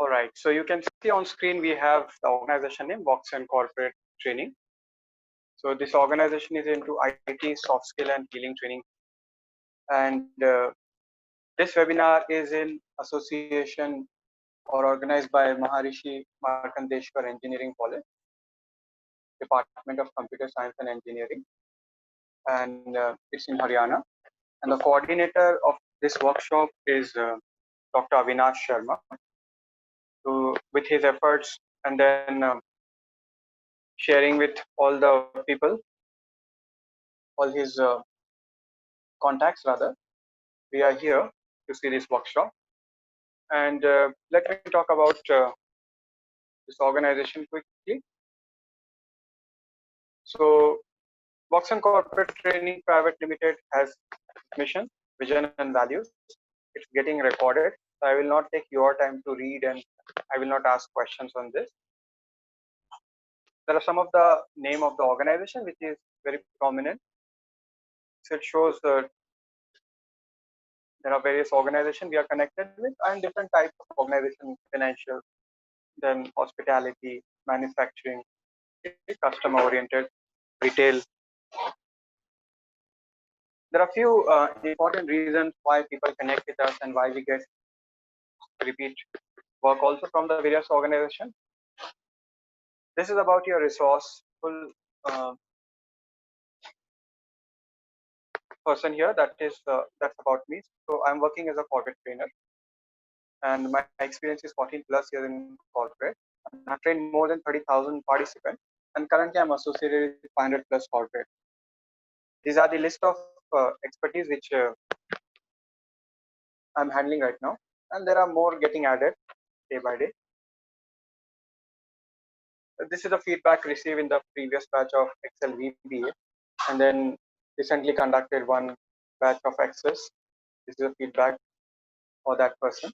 All right, so you can see on screen we have the organization name, Voxen Corporate Training. So this organization is into IT, soft skill, and healing training. And this webinar is in association or organized by Maharishi Markandeshwar Engineering College, Department of Computer Science and Engineering, and it's in Haryana. And the coordinator of this workshop is Dr. Avinash Sharma. So with his efforts and then sharing with all the people, all his contacts rather, we are here to see this workshop. And let me talk about this organization quickly. So Voxen Corporate Training Private Limited has mission, vision, and values. It's getting recorded. So I will not take your time to read, and I will not ask questions on this. There are some of the name of the organization which is very prominent. So it shows that there are various organizations we are connected with and different types of organization, financial, then hospitality, manufacturing, customer oriented, retail. There are few important reasons why people connect with us and why we get repeat work also from the various organizations. This is about your resourceful person here. That's about me. So I'm working as a corporate trainer, and my experience is 14 plus years in corporate. And I've trained more than 30,000 participants, and currently I'm associated with 500 plus corporate. These are the list of expertise which I'm handling right now, and there are more getting added day by day. This is the feedback received in the previous batch of Excel VBA, and then recently conducted one batch of Access. This is the feedback for that person.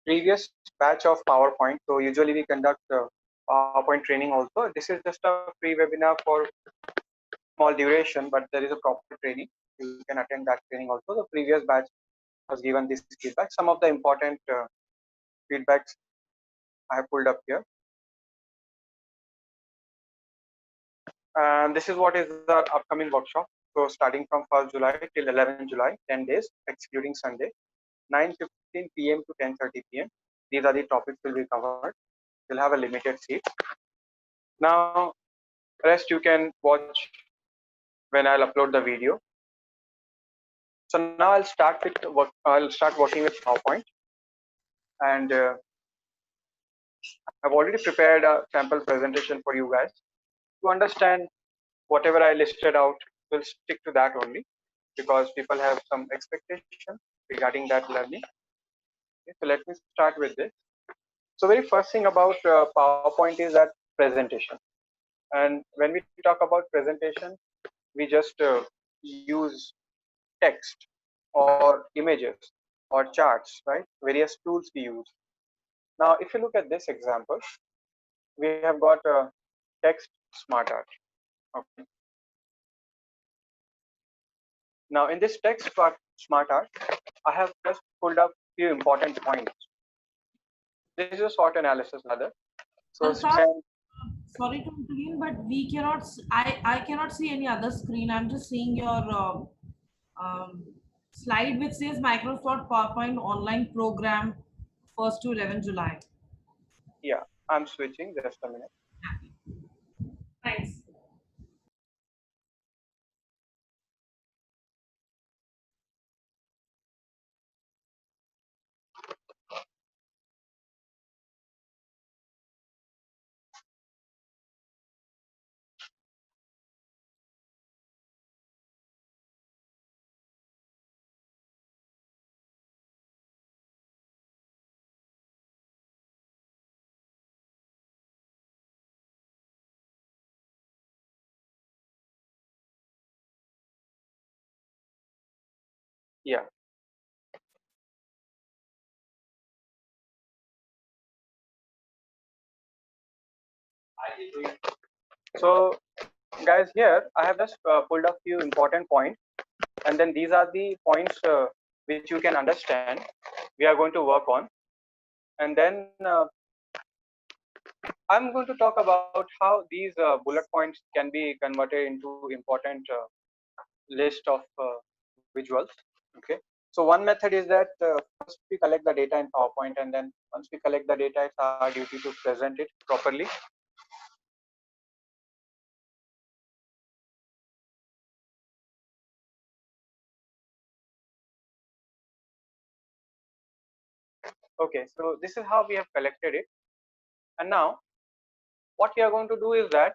Previous batch of PowerPoint. So usually we conduct PowerPoint training also. This is just a free webinar for small duration, but there is a proper training. You can attend that training also. The previous batch has given this feedback. Some of the important feedbacks I have pulled up here. And this is what is the upcoming workshop. So starting from 1st July till 11th July, 10 days, excluding Sunday, 9:15 p.m. to 10:30 p.m. These are the topics will be covered. We'll have a limited seat. Now, rest you can watch when I'll upload the video. So now I'll start working with PowerPoint, and I've already prepared a sample presentation for you guys. To understand whatever I listed out, we'll stick to that only because people have some expectation regarding that learning. Okay, so let me start with this. So very first thing about PowerPoint is that presentation. And when we talk about presentation, we just use text or images or charts, right? Various tools we use. Now, if you look at this example, we have got a text Smartart. Okay. Now, in this text Smartart, I have just pulled up few important points. This is a SWOT analysis, rather. So, sorry to intervene, but we cannot. I cannot see any other screen. I'm just seeing your slide which says Microsoft PowerPoint online program 1st to 11 July. Yeah, I'm switching. Just a minute. Thanks. Yeah. So, guys, here I have just pulled up few important points, and then these are the points which you can understand. We are going to work on. And then I'm going to talk about how these bullet points can be converted into important list of visuals. Okay. So one method is that first we collect the data in PowerPoint, and then once we collect the data, it's our duty to present it properly. Okay. So this is how we have collected it. And now what we are going to do is that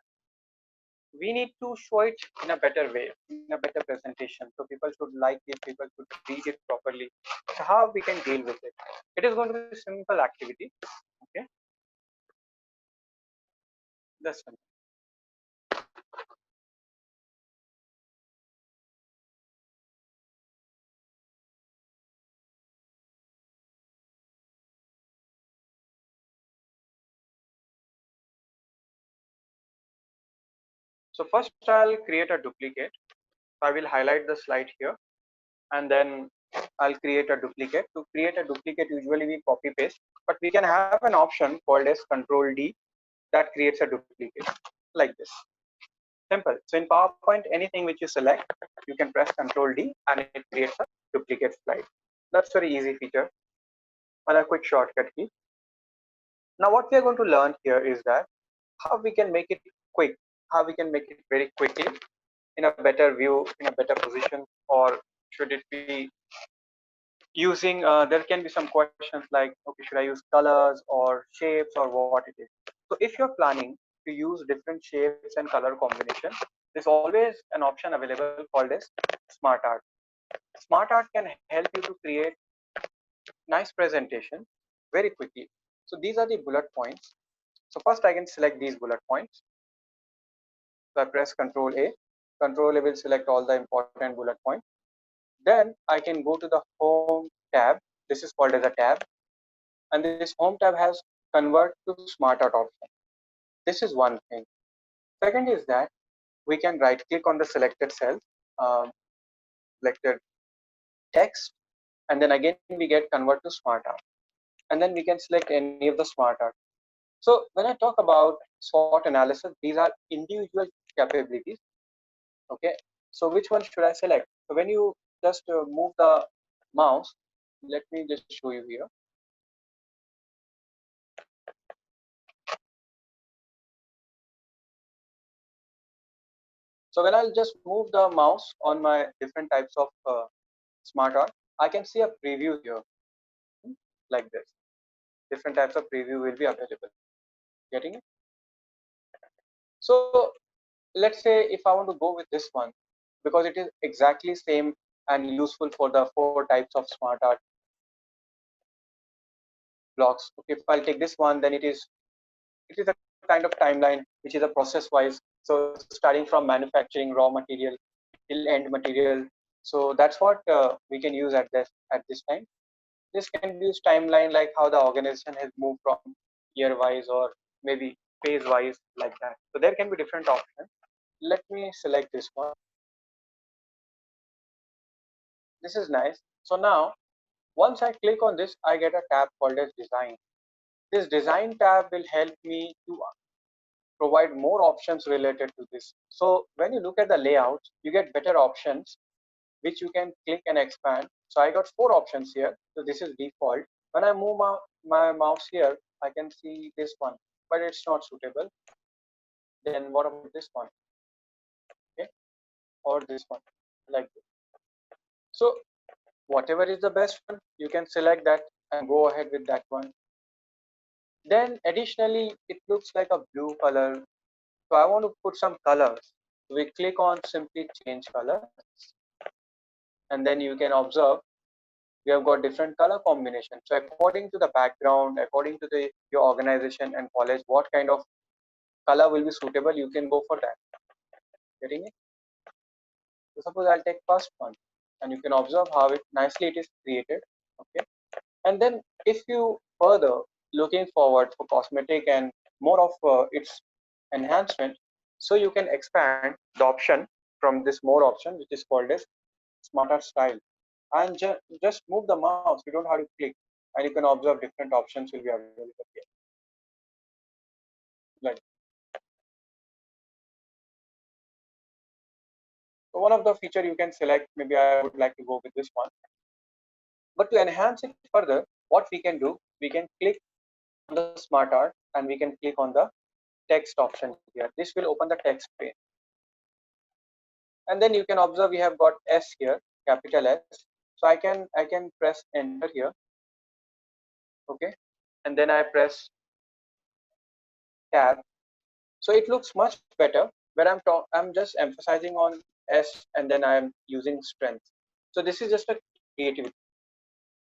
we need to show it in a better way, in a better presentation. So people should like it, people should read it properly. So how we can deal with it? It is going to be a simple activity. Okay, that's one. So first I'll create a duplicate. I will highlight the slide here, and then I'll create a duplicate. To create a duplicate, usually we copy paste, but we can have an option called as Control D that creates a duplicate like this. Simple. So in PowerPoint, anything which you select, you can press Control D and it creates a duplicate slide. That's very easy feature and a quick shortcut key. Now what we are going to learn here is that how we can make it quick, how we can make it very quickly in a better view, in a better position, or should it be using, there can be some questions like, okay, should I use colors or shapes or what it is. So if you're planning to use different shapes and color combination, there's always an option available called as Smartart. Smartart can help you to create nice presentation very quickly. So these are the bullet points. So first I can select these bullet points. So I press Control A. Control A will select all the important bullet points. Then I can go to the Home tab. This is called as a tab. And this Home tab has Convert to Smartart option. This is one thing. Second is that we can right click on the selected cell, selected text, and then again we get Convert to Smartart. And then we can select any of the Smartart. So when I talk about SWOT analysis, these are individual capabilities. Okay. So which one should I select? So when you just move the mouse, let me just show you here. So when I'll just move the mouse on my different types of Smartart, I can see a preview here, like this. Different types of preview will be available. Getting it? So let's say if I want to go with this one, because it is exactly same and useful for the 4 types of Smartart blocks. Okay, if I'll take this one, then it is a kind of timeline which is a process wise. So starting from manufacturing raw material till end material. So that's what we can use at this time. This can be used timeline like how the organization has moved from year wise or maybe phase wise like that. So there can be different options. Let me select this one. This is nice. So now once I click on this, I get a tab called as design. This design tab will help me to provide more options related to this. So when you look at the layouts, you get better options which you can click and expand. So I got 4 options here. So this is default. When I move my mouse here, I can see this one, but it's not suitable. Then what about this one? Okay, or this one, like this. So whatever is the best one, you can select that and go ahead with that one. Then additionally, it looks like a blue color. So I want to put some colors. We click on simply change color, and then you can observe we have got different color combinations. So according to the background, according to your organization and college, what kind of color will be suitable, you can go for that. Getting it? So suppose I'll take first one, and you can observe how it nicely it is created. Okay, and then if you further looking forward for cosmetic and more of its enhancement, so you can expand the option from this more option, which is called as Smarter Style, and just move the mouse. You don't have to click. and you can observe different options will be available here. Like, so one of the feature you can select, maybe I would like to go with this one. But to enhance it further, what we can do, we can click on the smart art and we can click on the text option here. This will open the text pane. And then you can observe we have got S here, capital S. So I can press enter here. Okay. And then I press tab. So it looks much better where I'm just emphasizing on S and then I'm using strength. So this is just a creativity.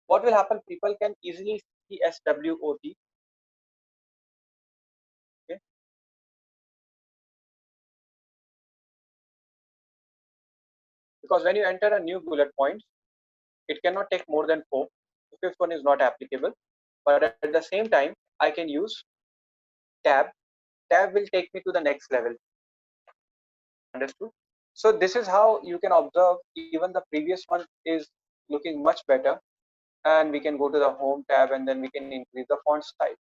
What will happen? People can easily see SWOT. Okay. Because when you enter a new bullet point, it cannot take more than 4. The fifth one is not applicable. But at the same time, I can use tab. Tab will take me to the next level. Understood? So this is how you can observe even the previous one is looking much better. And we can go to the home tab and then we can increase the font size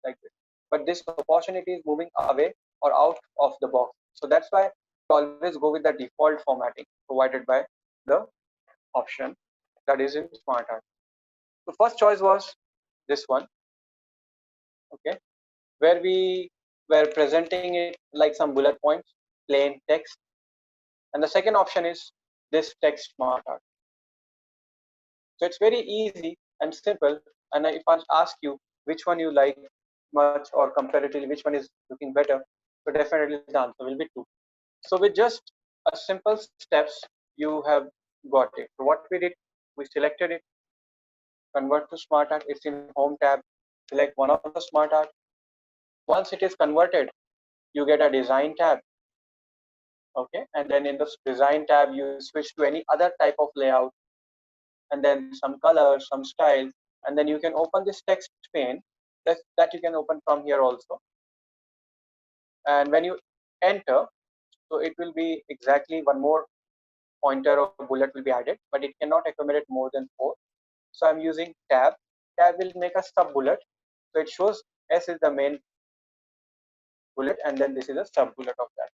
like this. But this opportunity is moving away or out of the box. So that's why we always go with the default formatting provided by the option that is in Smartart. So first choice was this one, okay, where we were presenting it like some bullet points, plain text. And the second option is this text Smartart. So it's very easy and simple. And if I ask you which one you like much or comparatively which one is looking better, so definitely the answer will be 2. So with just a simple steps, you have got it. So what we did, we selected it, convert to Smartart. It's in home tab. Select one of the Smartart. Once it is converted, you get a design tab. Okay, and then in the design tab, you switch to any other type of layout, and then some colors, some styles, and then you can open this text pane that you can open from here also. And when you enter, so it will be exactly one more pointer or bullet will be added, but it cannot accommodate more than 4. So I'm using tab. Tab will make a sub bullet. So it shows S is the main bullet, and then this is a sub bullet of that.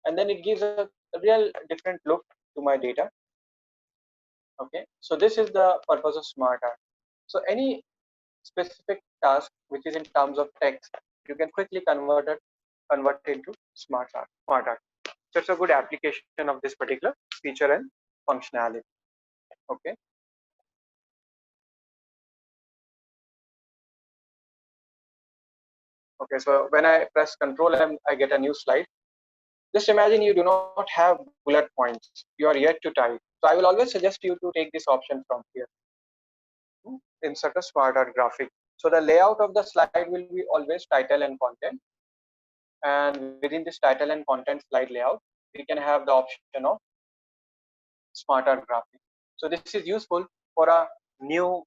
And then it gives a real different look to my data. Okay, so this is the purpose of Smartart. So any specific task which is in terms of text, you can quickly convert it into Smartart. So it's a good application of this particular feature and functionality. Okay. Okay, so when I press Control M, I get a new slide. Just imagine you do not have bullet points. You are yet to type. So I will always suggest you to take this option from here. Insert a Smartart graphic. So the layout of the slide will be always title and content. And within this title and content slide layout, we can have the option of Smartart graphic. So this is useful for a new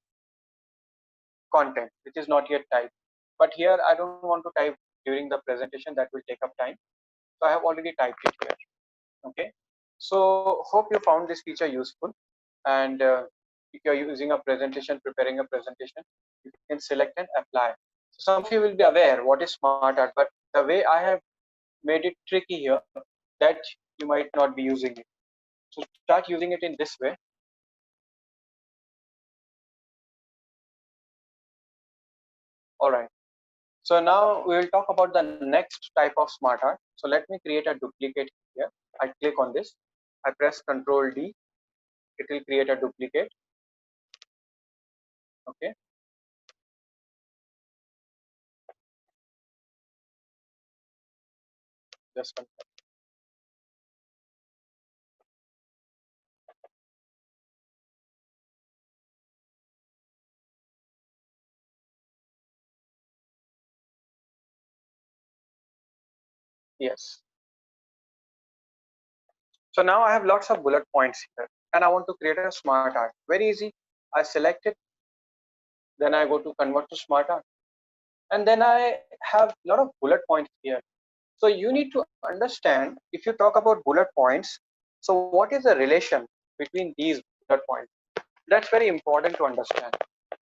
content which is not yet typed. But here I don't want to type during the presentation, that will take up time. So I have already typed it here. Okay. So hope you found this feature useful. And if you're using a presentation, preparing a presentation, you can select and apply. So some of you will be aware what is Smartart, but the way I have made it tricky here, that you might not be using it. So start using it in this way. All right. So now we will talk about the next type of Smartart. So let me create a duplicate here. I click on this. I press Control D. It will create a duplicate. Okay. Just one. Yes. So now I have lots of bullet points here, and I want to create a Smartart. Very easy. I select it. Then I go to Convert to Smartart, and then I have a lot of bullet points here. So you need to understand, if you talk about bullet points, so what is the relation between these bullet points? That's very important to understand.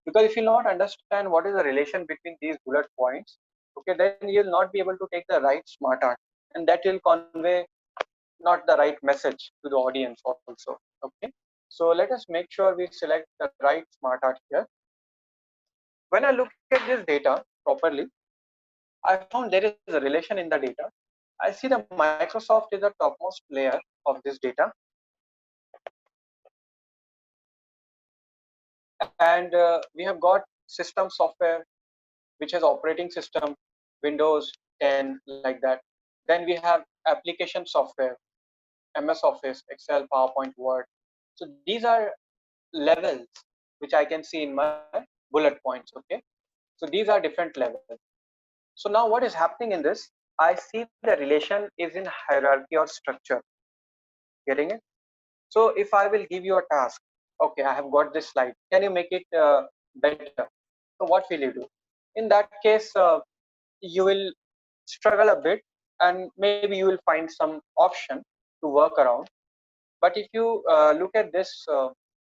Because if you not understand what is the relation between these bullet points, okay, then you'll not be able to take the right smart art, and that will convey not the right message to the audience also. Okay, so let us make sure we select the right smart art here. When I look at this data properly, I found there is a relation in the data. I see the Microsoft is the topmost layer of this data, and we have got system software which has operating system, Windows 10, like that. Then we have application software, MS Office, Excel, PowerPoint, Word. So these are levels which I can see in my bullet points. Okay, so these are different levels. So now what is happening in this? I see the relation is in hierarchy or structure. Getting it? So if I will give you a task, okay, I have got this slide. Can you make it better? So what will you do? In that case, you will struggle a bit, and maybe you will find some option to work around. But if you look at this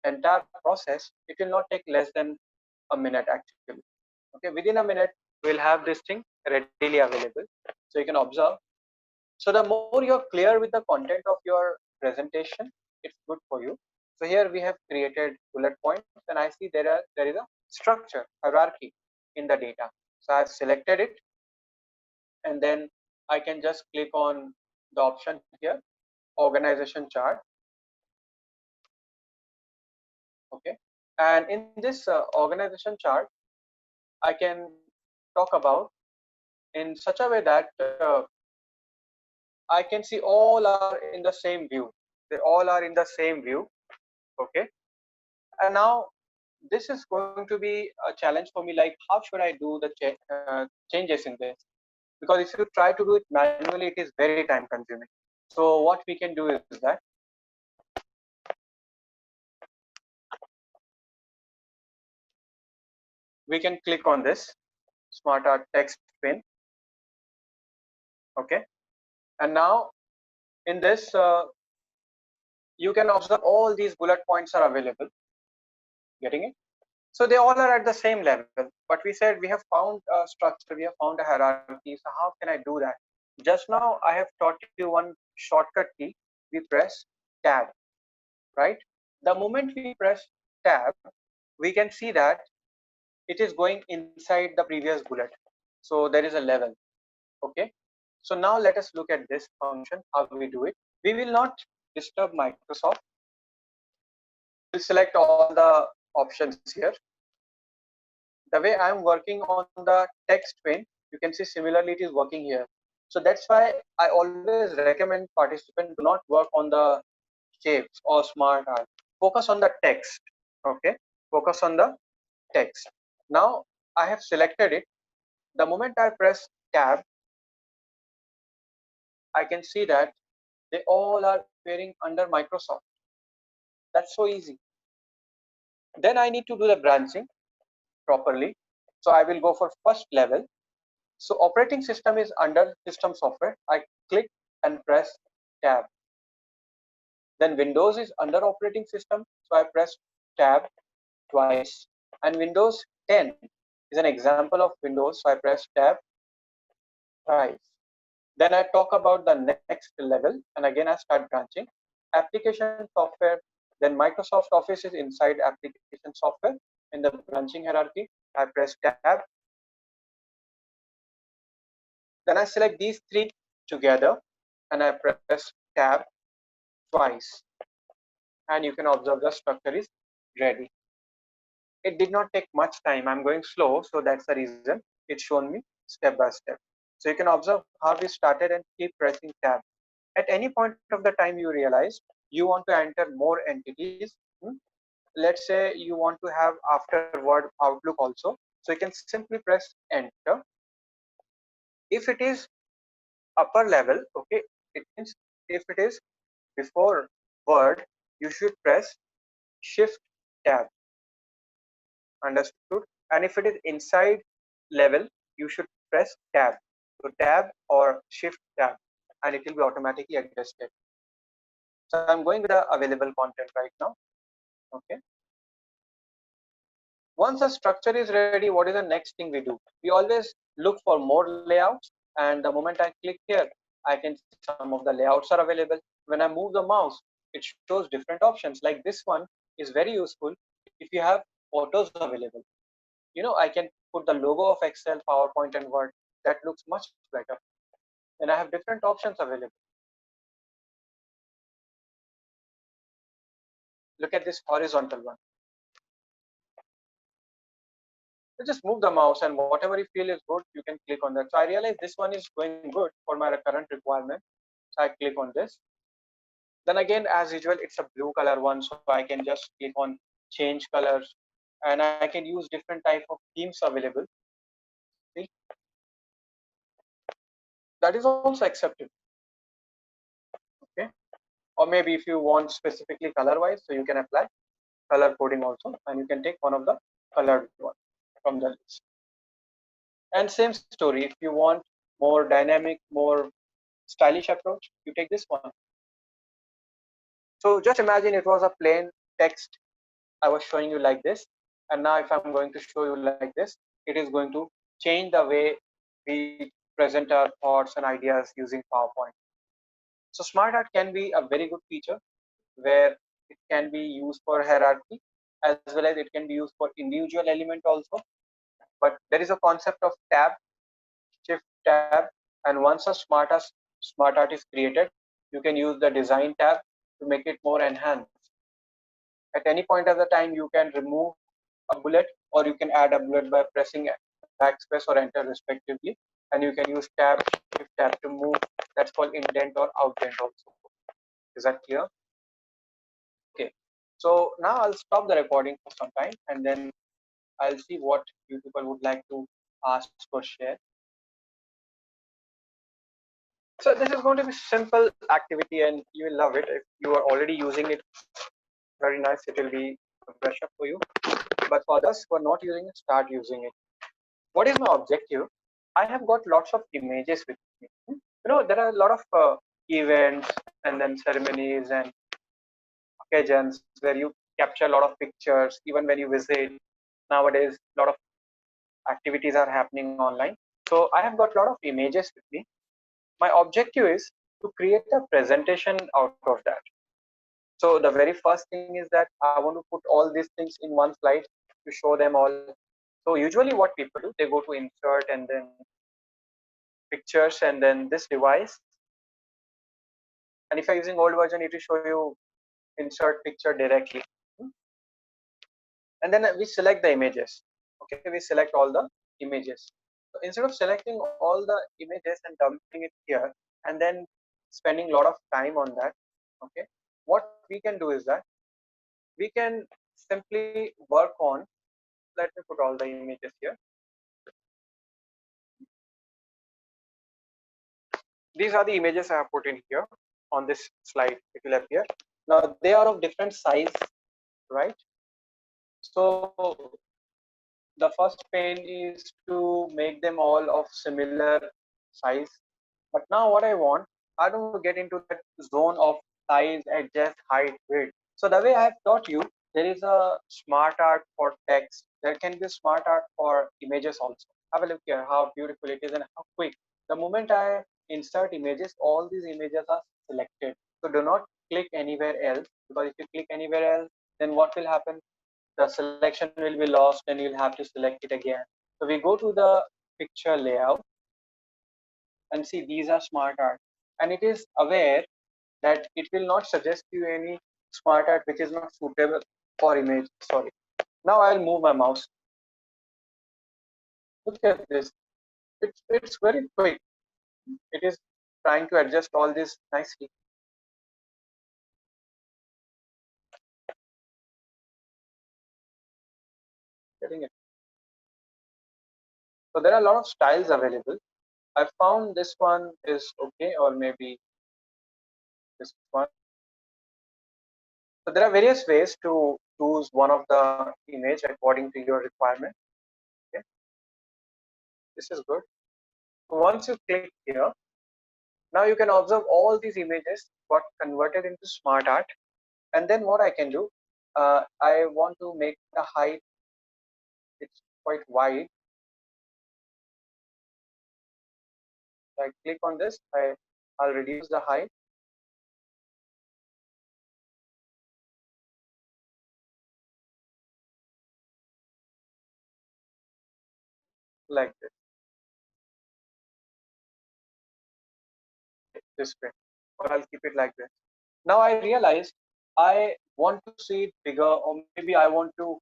entire process, it will not take less than a minute actually. Okay, within a minute, we'll have this thing readily available. So you can observe. So the more you're clear with the content of your presentation, it's good for you. So here we have created bullet points, and I see there is a structure, hierarchy in the data. So I've selected it, and then I can just click on the option here, organization chart. Okay, and in this organization chart, I can talk about in such a way that I can see all are in the same view. They all are in the same view. Okay, and now this is going to be a challenge for me. Like, how should I do the changes in this? Because if you try to do it manually, it is very time consuming. So what we can do is that we can click on this Smartart text pin. Okay, and now in this you can observe all these bullet points are available. Getting it? So they all are at the same level. But we said we have found a structure, we have found a hierarchy. So how can I do that? Just now I have taught you one shortcut key. We press tab, right? The moment we press tab, we can see that it is going inside the previous bullet. So there is a level. Okay. So now let us look at this function, how we do it. We will not disturb Microsoft. We'll select all the options here. The way I'm working on the text pane, you can see similarly it is working here. So that's why I always recommend participants do not work on the shapes or smart art. Focus on the text. Okay, focus on the text. Now I have selected it. The moment I press tab, I can see that they all are appearing under Microsoft. That's so easy. Then I need to do the branching properly. So I will go for first level. So operating system is under system software. I click and press tab. Then Windows is under operating system. So I press tab twice. And Windows 10 is an example of Windows. So I press tab thrice. Then I talk about the next level, and again I start branching. Application software, then Microsoft Office is inside application software. In the branching hierarchy, I press tab. Then I select these three together, and I press tab twice. And you can observe the structure is ready. It did not take much time. I'm going slow, so that's the reason it's shown me step by step. So you can observe how we started and keep pressing tab. At any point of the time you realize you want to enter more entities, let's say you want to have afterward Outlook also, so you can simply press enter. If it is upper level, okay, it means if it is before Word, you should press Shift tab. Understood? And if it is inside level, you should press tab. So tab or Shift tab, and it will be automatically adjusted. So I'm going with the available content right now. Okay. Once a structure is ready, what is the next thing we do? We always look for more layouts, and the moment I click here, I can see some of the layouts are available. When I move the mouse, it shows different options. Like this one is very useful if you have photos available. I can put the logo of Excel, PowerPoint, and Word. That looks much better. And I have different options available. Look at this horizontal one. So just move the mouse, and whatever you feel is good, you can click on that. So I realize this one is going good for my current requirement. So I click on this. Then again, as usual, it's a blue color one, so I can just click on change colors, and I can use different type of themes available. See, that is also accepted. Okay, or maybe if you want specifically color wise, so you can apply color coding also, and you can take one of the colored one from the list. And same story, if you want more dynamic, more stylish approach, you take this one. So just imagine it was a plain text I was showing you like this, and now if I'm going to show you like this, it is going to change the way we present our thoughts and ideas using PowerPoint. So Smartart can be a very good feature where it can be used for hierarchy as well as it can be used for individual element also. But there is a concept of tab, shift tab, and once a Smartart is created, you can use the design tab to make it more enhanced. At any point of the time, you can remove a bullet or you can add a bullet by pressing backspace or enter respectively, and you can use tab, shift tab to move. That's called indent or outdent also. Is that clear? Okay, so now I'll stop the recording for some time, and then I'll see what you people would like to ask or share. So this is going to be simple activity, and you will love it. If you are already using it, very nice, it will be a brush up for you. But for others who are not using it, start using it. What is my objective? I have got lots of images with me. There are a lot of events and then ceremonies and occasions where you capture a lot of pictures. Even when you visit nowadays, a lot of activities are happening online. So I have got a lot of images with me. My objective is to create a presentation out of that. So the very first thing is that I want to put all these things in one slide to show them all. So usually what people do, they go to insert and then pictures and then this device. And if you're using old version, it will show you insert picture directly. And then we select the images. Okay, we select all the images. So instead of selecting all the images and dumping it here and then spending a lot of time on that, okay, what we can do is that we can simply work on, let me put all the images here. These are the images I have put in here on this slide. It will appear. Now they are of different size, right? So the first pain is to make them all of similar size. But now what I want, I don't want to get into that zone of size, adjust, height, width. So the way I have taught you, there is a smart art for text. There can be smart art for images also. Have a look here, how beautiful it is and how quick. The moment I insert images, all these images are selected. So do not click anywhere else, because if you click anywhere else, then what will happen? The selection will be lost and you'll have to select it again. So we go to the picture layout and see these are smart art, and it is aware that it will not suggest you any smart art which is not suitable for image. Sorry. Now I'll move my mouse. Look at this. It's very quick. It is trying to adjust all this nicely. Getting it. So there are a lot of styles available. I found this one is okay, or maybe this one. So there are various ways to choose one of the image according to your requirement. Okay, this is good. So once you click here, now you can observe all these images got converted into smart art. And then what I can do, I want to make the height it's quite wide. So I click on this, I'll reduce the height. Like this way, or I'll keep it like this. Now I realized I want to see it bigger, or maybe I want to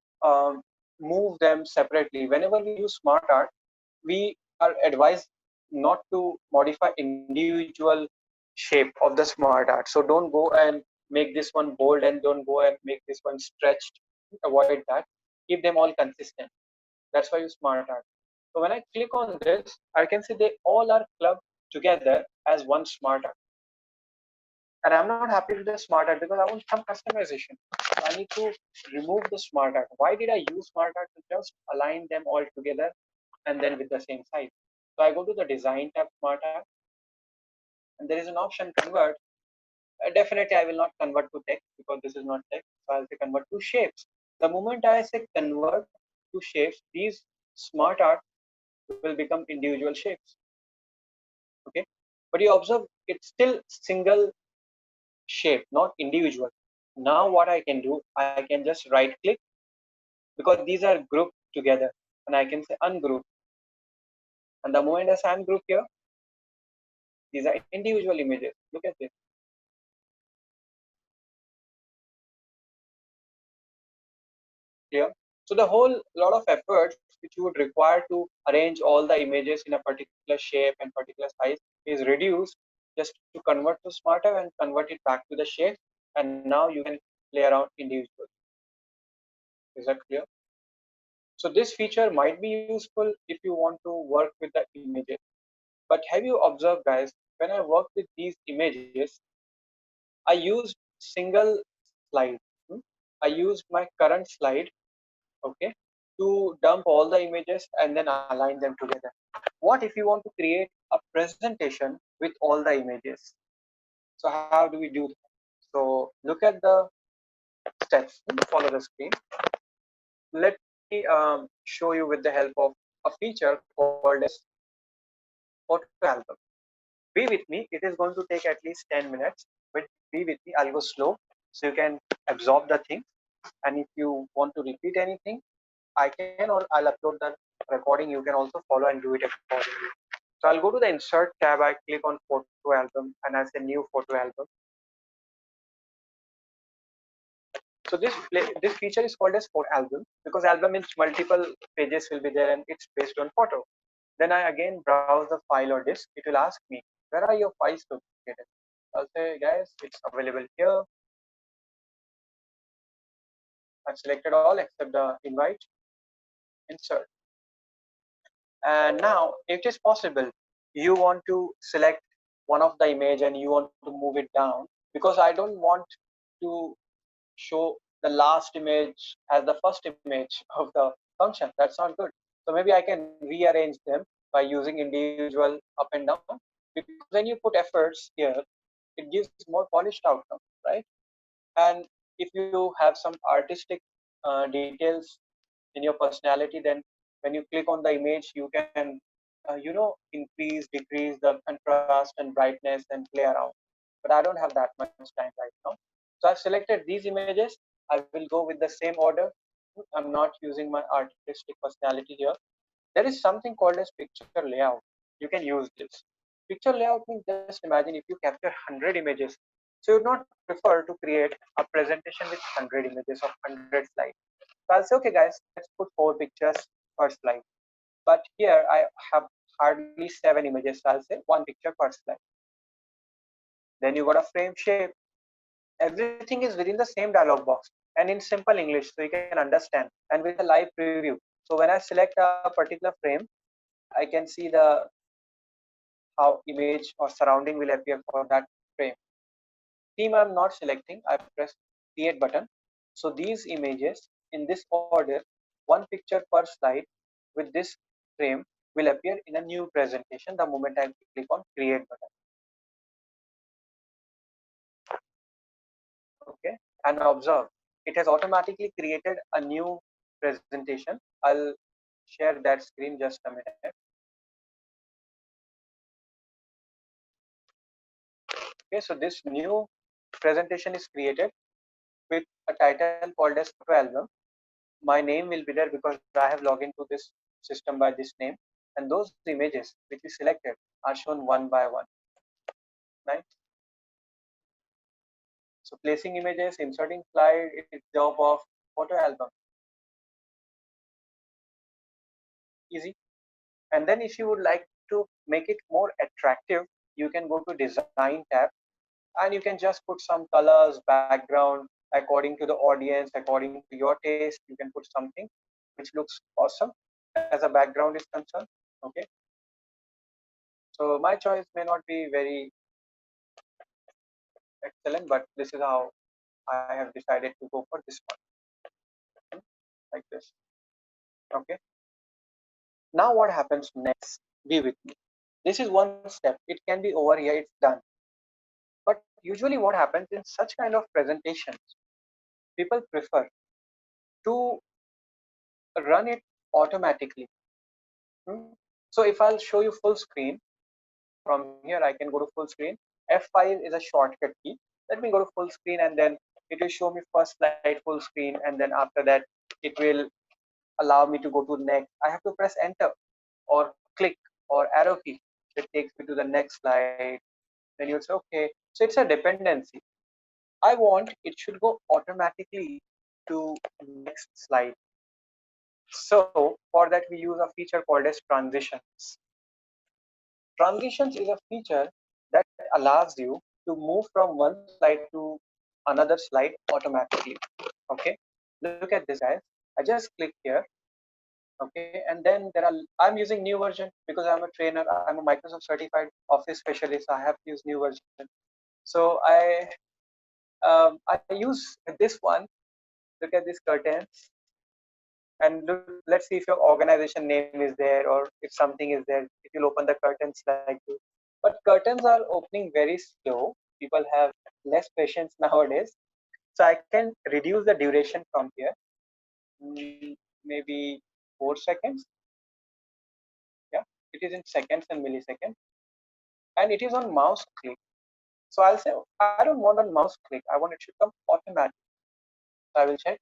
move them separately. Whenever we use Smartart, we are advised not to modify individual shape of the Smartart. So don't go and make this one bold and don't go and make this one stretched. Avoid that. Keep them all consistent. That's why you Smartart. So when I click on this, I can see they all are clubbed together as one Smartart. And I'm not happy with the Smartart because I want some customization. So I need to remove the Smartart. Why did I use Smartart? To just align them all together and then with the same size. So I go to the design tab, Smartart, and there is an option convert. Definitely I will not convert to text because this is not text. So I'll say convert to shapes. The moment I say convert to shapes, these Smartart will become individual shapes. Okay, but you observe it's still single shape, not individual. Now what I can do, I can just right click because these are grouped together, and I can say ungroup. And the moment I say ungroup here, these are individual images. Look at this. Here. So the whole lot of efforts which you would require to arrange all the images in a particular shape and particular size is reduced just to convert to Smarter and convert it back to the shape. And now you can play around individually. Is that clear? So this feature might be useful if you want to work with the images. But have you observed, guys, when I work with these images, I used single slide. I used my current slide, okay, to dump all the images and then align them together. What if you want to create a presentation with all the images? So how do we do that? So look at the steps, follow the screen. Let me show you with the help of a feature called as photo album. Be with me, it is going to take at least 10 minutes, but be with me, I'll go slow so you can absorb the thing. And if you want to repeat anything, I can, or I'll upload the recording. You can also follow and do it accordingly. So I'll go to the insert tab. I click on photo album and I say new photo album. So this feature is called as photo album because album means multiple pages will be there and it's based on photo. Then I again browse the file or disk. It will ask me, where are your files located? I'll say, guys, it's available here. I've selected all except the invite, insert. And now it is possible you want to select one of the image and you want to move it down because I don't want to show the last image as the first image of the function. That's not good. So maybe I can rearrange them by using individual up and down, because when you put efforts here, it gives more polished outcome, right? And if you have some artistic details in your personality, then when you click on the image, you can increase, decrease the contrast and brightness and play around. But I don't have that much time right now. So I've selected these images. I will go with the same order. I'm not using my artistic personality here. There is something called as picture layout. You can use this. Picture layout means, just imagine if you capture 100 images. So you would not prefer to create a presentation with 100 images or 100 slides. So I'll say, okay, guys, let's put 4 pictures per slide. But here I have hardly 7 images. So I'll say 1 picture per slide. Then you got a frame shape. Everything is within the same dialog box and in simple English so you can understand, and with a live preview. So when I select a particular frame, I can see the how image or surrounding will appear for that frame. Theme I'm not selecting, I press create button. So these images in this order, 1 picture per slide with this frame will appear in a new presentation the moment I click on create button. Okay, and observe it has automatically created a new presentation. I'll share that screen, just a minute. Okay, so this new presentation is created with a title called as photo album. My name will be there because I have logged into this system by this name, and those images which we selected are shown one by one, right? So placing images, inserting slide is job of photo album. Easy. And then if you would like to make it more attractive, you can go to design tab, and you can just put some colors, background according to the audience, according to your taste. You can put something which looks awesome as a background is concerned. Okay, so my choice may not be very excellent, but this is how I have decided to go for this one, like this. Okay, now what happens next? Be with me. This is one step. It can be over here, it's done. But usually what happens in such kind of presentations, people prefer to run it automatically. Hmm? So if I'll show you full screen, from here I can go to full screen. F5 is a shortcut key. Let me go to full screen, and then it will show me first slide full screen, and then after that it will allow me to go to next. I have to press enter or click or arrow key. It takes me to the next slide. Then you'll say okay. So it's a dependency. I want it should go automatically to next slide. So for that we use a feature called as transitions. Transitions is a feature that allows you to move from one slide to another slide automatically. Okay, look at this, guys. I just click here. Okay, and then I'm using new version because I'm a trainer. I'm a Microsoft certified Office specialist. I have to use new version. So I use this one. Look at these curtains, and look, let's see if your organization name is there, or if something is there. If you'll open the curtains like this, but curtains are opening very slow. People have less patience nowadays, so I can reduce the duration from here, maybe 4 seconds. Yeah, it is in seconds and milliseconds, and it is on mouse click. So I'll say I don't want on mouse click. I want it should come automatic. So I will check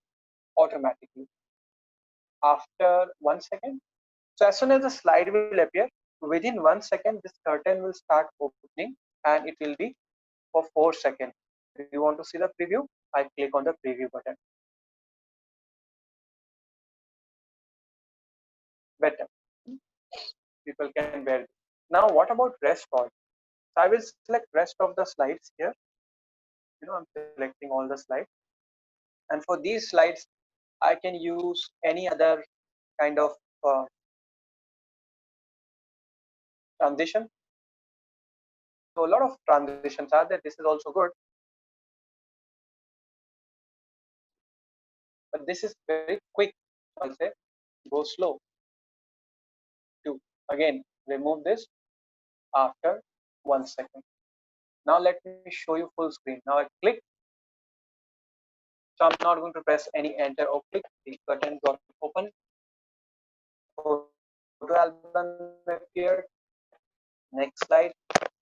automatically after 1 second. So as soon as the slide will appear, within 1 second, this curtain will start opening, and it will be for 4 seconds. If you want to see the preview, I click on the preview button. Better. People can bear this. Now, what about rest all? So I will select rest of the slides here. I'm selecting all the slides. And for these slides, I can use any other kind of transition. So a lot of transitions are there. This is also good, but this is very quick. So I'll say go slow to again remove this after 1 second. Now let me show you full screen. Now I click. So I'm not going to press any enter or click. The curtain got open. Photo album appeared. Next slide.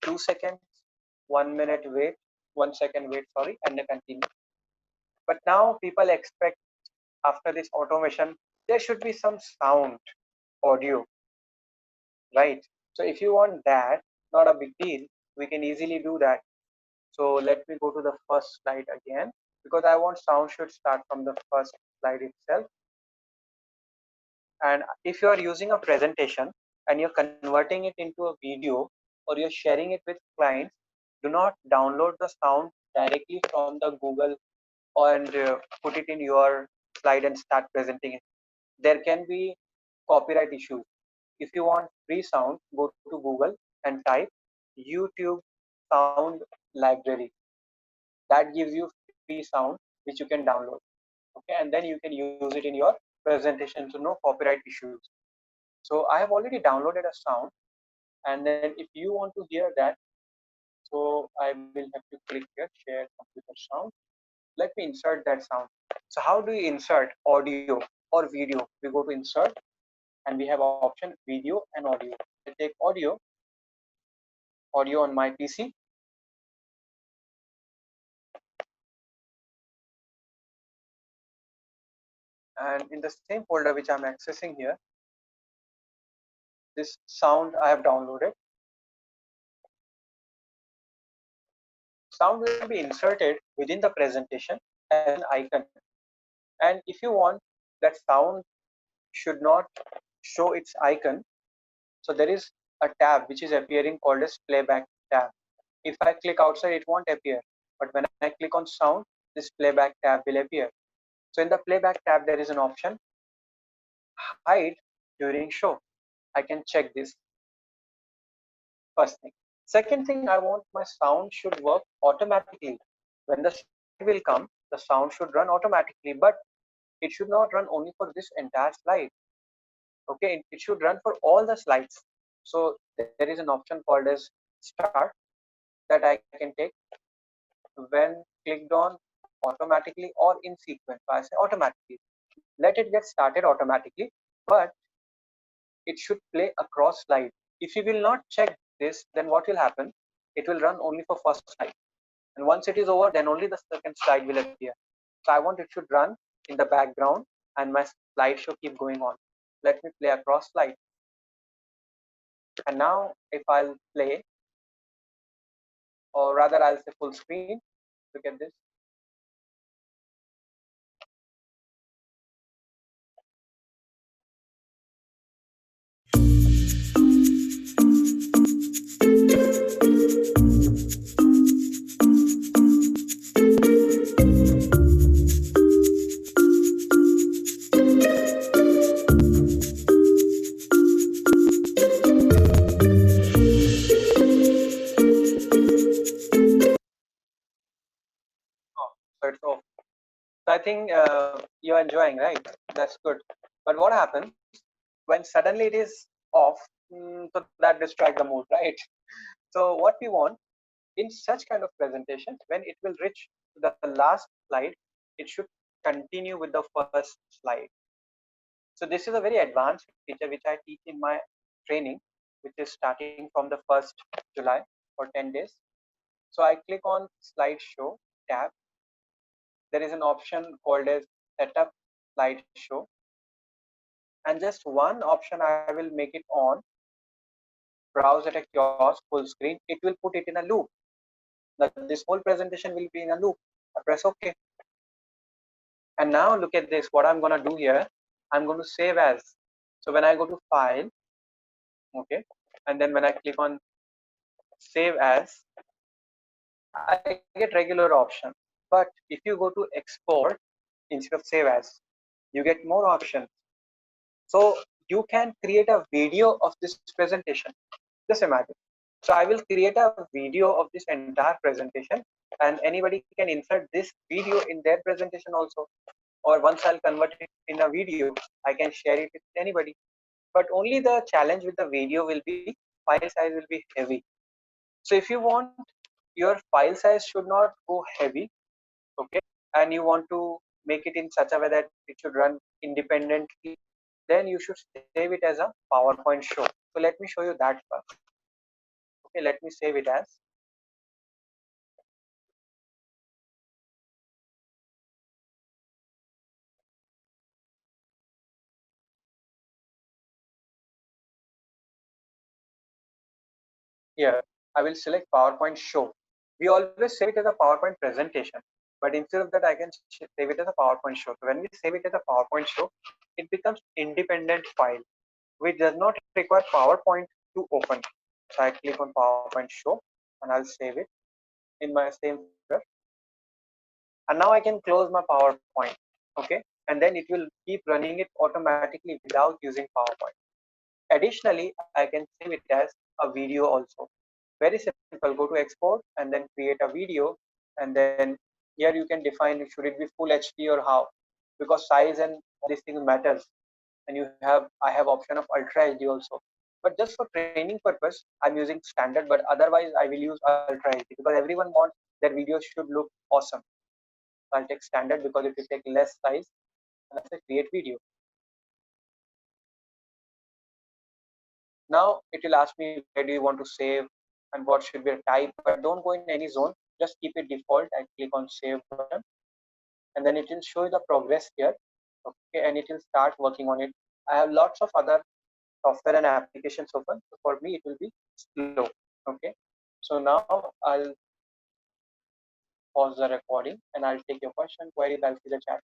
2 seconds. 1 minute wait. 1 second wait. Sorry, and then continue. But now people expect after this automation there should be some sound, audio, right? So if you want that, not a big deal. We can easily do that. So let me go to the first slide again, because I want sound should start from the first slide itself. And if you are using a presentation and you're converting it into a video, or you're sharing it with clients, do not download the sound directly from the Google and put it in your slide and start presenting it. There can be copyright issues. If you want free sound, go to Google and type YouTube sound library. That gives you free sound which you can download. Okay, and then you can use it in your presentation, so no copyright issues. So I have already downloaded a sound, and then if you want to hear that, so I will have to click here, share computer sound. Let me insert that sound. So how do you insert audio or video? We go to insert, and we have option video and audio. I take audio on my PC. And in the same folder which I'm accessing here, this sound I have downloaded. Sound will be inserted within the presentation as an icon. And if you want that sound should not show its icon, so there is a tab which is appearing called as playback tab. If I click outside, it won't appear. But when I click on sound, this playback tab will appear. So in the playback tab, there is an option hide during show. I can check this first thing. Second thing, I want my sound should work automatically. When the slide will come, the sound should run automatically, but it should not run only for this entire slide. Okay, it should run for all the slides. So there is an option called as start that I can take when clicked on automatically or in sequence. So I say automatically. Let it get started automatically, but it should play across slide. If you will not check this, then what will happen? It will run only for first slide. And once it is over, then only the second slide will appear. So I want it should run in the background and my slideshow keep going on. Let me play across slide. And now if I'll play, or rather I'll say full screen, look at this. Oh, so it's off. So I think you're enjoying, right? That's good. But what happens when suddenly it is off? So that distracts the mood, right? So what we want in such kind of presentations, when it will reach the last slide, it should continue with the first slide. So this is a very advanced feature which I teach in my training, which is starting from the 1st July for 10 days. So I click on slideshow tab. There is an option called as setup slideshow, and just one option I will make it on, browse at a kiosk full screen. It will put it in a loop. Now this whole presentation will be in a loop. I press OK. And now look at this. What I'm going to do here, I'm going to save as. So when I go to file, okay, and then when I click on save as, I get regular option. But if you go to export instead of save as, you get more options. So you can create a video of this presentation. Just imagine. So I will create a video of this entire presentation, and anybody can insert this video in their presentation also. Or once I'll convert it in a video, I can share it with anybody. But only the challenge with the video will be file size will be heavy. So if you want your file size should not go heavy, okay, and you want to make it in such a way that it should run independently, then you should save it as a PowerPoint show. So let me show you that first. Okay, let me save it as. Here, I will select PowerPoint show. We always save it as a PowerPoint presentation, but instead of that, I can save it as a PowerPoint show. So when we save it as a PowerPoint show, it becomes independent file, which does not require PowerPoint to open. So I click on PowerPoint show, and I'll save it in my same folder. And now I can close my PowerPoint, okay, and then it will keep running it automatically without using PowerPoint. Additionally, I can save it as a video also. Very simple. Go to export and then create a video, and then here you can define should it be full HD or how, because size and this thing matters. And you have I have option of ultra HD also. But just for training purpose, I'm using standard. But otherwise, I will use ultra HD because everyone wants their videos should look awesome. So I'll take standard because it will take less size, and I say create video. Now it will ask me where do you want to save and what should be a type, but don't go in any zone. Just keep it default. I click on save button, and then it will show you the progress here. Okay, and it will start working on it. I have lots of other software and applications open. So for me, it will be slow. Okay, so now I'll pause the recording and I'll take your question, query. I'll see the chat.